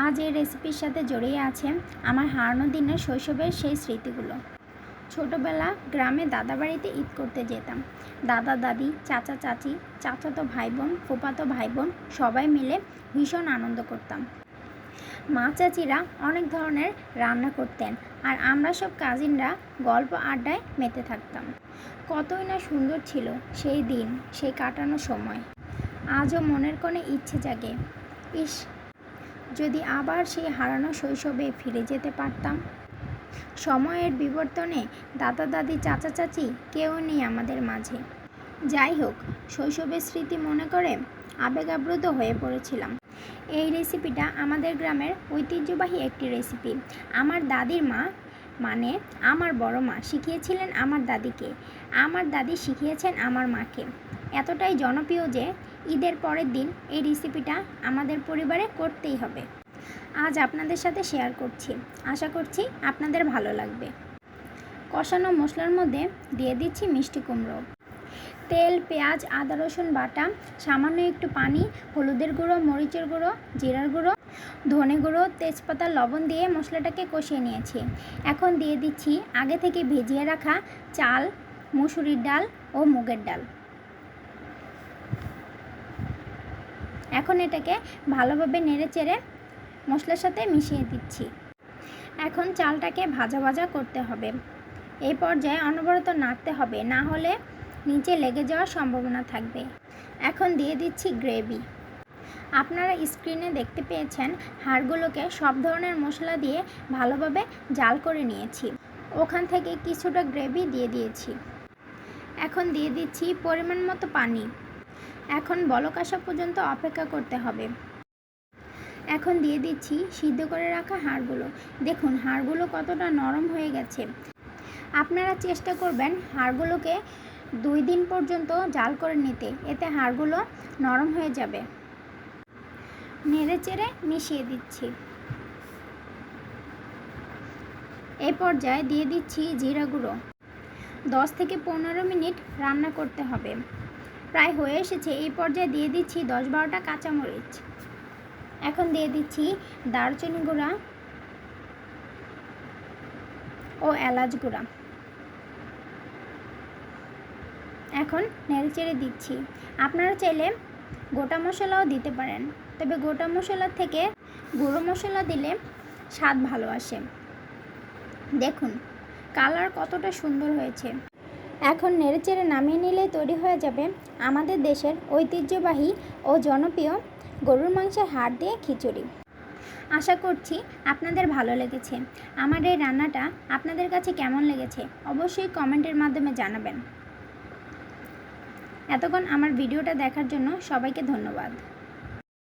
আজ এই রেসিপির সাথে জড়িয়ে আছে আমার হারানো দিনের শৈশবের সেই স্মৃতিগুলো। ছোটোবেলা গ্রামে দাদা বাড়িতে ঈদ করতে যেতাম। দাদা দাদি, চাচা চাচি, চাচাতো ভাই বোন, ফুফাতো ভাই বোন সবাই মিলে ভীষণ আনন্দ করতাম। মা চাচিরা অনেক ধরনের রান্না করতেন আর আমরা সব কাজিনরা গল্প আড্ডায় মেতে থাকতাম। কতই না সুন্দর ছিল সেই দিন, সেই কাটানো সময়। আজও মনের কোণে ইচ্ছে জাগে, ইস, যদি আবার সেই হারানো শৈশবে ফিরে যেতে পারতাম। সময়ের বিবর্তনে দাদা দাদি, চাচা চাচি কেউ নেই আমাদের মাঝে। যাই হোক, শৈশবের স্মৃতি মনে করে আবেগাপ্লুত হয়ে পড়েছিলাম। এই রেসিপিটা আমাদের গ্রামের ঐতিহ্যবাহী একটি রেসিপি। আমার দাদির মা, মানে আমার বড় মা, শিখিয়েছিলেন আমার দাদিকে, আমার দাদি শিখিয়েছেন আমার মাকে। এতটাই জনপ্রিয় যে ঈদের পরের দিন এই রেসিপিটা আমাদের পরিবারে করতেই হবে। আজ আপনাদের সাথে শেয়ার করছি, আশা করছি আপনাদের ভালো লাগবে। কষানো মশলার মধ্যে দিয়ে দিচ্ছি মিষ্টি কুমড়ো, তেল, পেঁয়াজ, আদা রসুন বাটা, সামান্য একটু পানি, হলুদের গুঁড়ো, মরিচের গুঁড়ো, জিরার গুঁড়ো, ধনে গুঁড়ো, তেজপাতা, লবণ দিয়ে মশলাটাকে কষিয়ে নিয়েছি। এখন দিয়ে দিচ্ছি আগে থেকে ভিজিয়ে রাখা চাল, মুসুরির ডাল ও মুগের ডাল। এখন এটাকে ভালোভাবে নেড়েচেড়ে মশলার সাথে মিশিয়ে দিচ্ছি। এখন চালটাকে ভাজা ভাজা করতে হবে। এই পর্যায়ে অনবরত নাড়তে হবে, না হলে নিচে লেগে যাওয়ার সম্ভাবনা থাকবে। এখন দিয়ে দিচ্ছি গ্রেভি। আপনারা স্ক্রিনে দেখতে পেয়েছেন হাড়গুলোকে সব ধরনের মশলা দিয়ে ভালোভাবে জাল করে নিয়েছি। ওখান থেকে কিছুটা গ্রেভি দিয়ে দিয়েছি। এখন দিয়ে দিচ্ছি পরিমাণ মতো পানি। এখন বলক আসা পর্যন্ত অপেক্ষা করতে হবে। এখন দিয়ে দিচ্ছি সিদ্ধ করে রাখা হাড়গুলো। দেখুন হাড়গুলো কতটা নরম হয়ে গেছে। আপনারা চেষ্টা করবেন হাড়গুলোকে 2 দিন পর্যন্ত জাল করে নিতে, এতে হাড়গুলো নরম হয়ে যাবে। নেড়েচেড়ে মিশিয়ে দিচ্ছি। এই পর্যায়ে দিয়ে দিচ্ছি জিরা গুঁড়ো। 10 থেকে 15 মিনিট রান্না করতে হবে। প্রায় হয়ে এসেছে। এই পর্যায়ে দিয়ে দিচ্ছি 10-12টা কাঁচামরিচ। এখন দিয়ে দিচ্ছি দারচিনি গুঁড়া ও এলাচ গুঁড়া। এখন নেড়েচেড়ে দিচ্ছি। আপনারা চাইলে গোটা মশলাও দিতে পারেন, তবে গোটা মশলার থেকে গুঁড়ো মশলা দিলে স্বাদ ভালো আসে। দেখুন কালার কতটা সুন্দর হয়েছে। এখন নেড়েচেড়ে নামিয়ে নিলে তৈরি হয়ে যাবে আমাদের দেশের ঐতিহ্যবাহী ও জনপ্রিয় গরুর মাংসের হাড় দিয়ে খিচুড়ি। আশা করছি আপনাদের ভালো লেগেছে। আমার এই রান্নাটা আপনাদের কাছে কেমন লেগেছে অবশ্যই কমেন্টের মাধ্যমে জানাবেন। এতক্ষণ আমার ভিডিওটা দেখার জন্য সবাইকে ধন্যবাদ।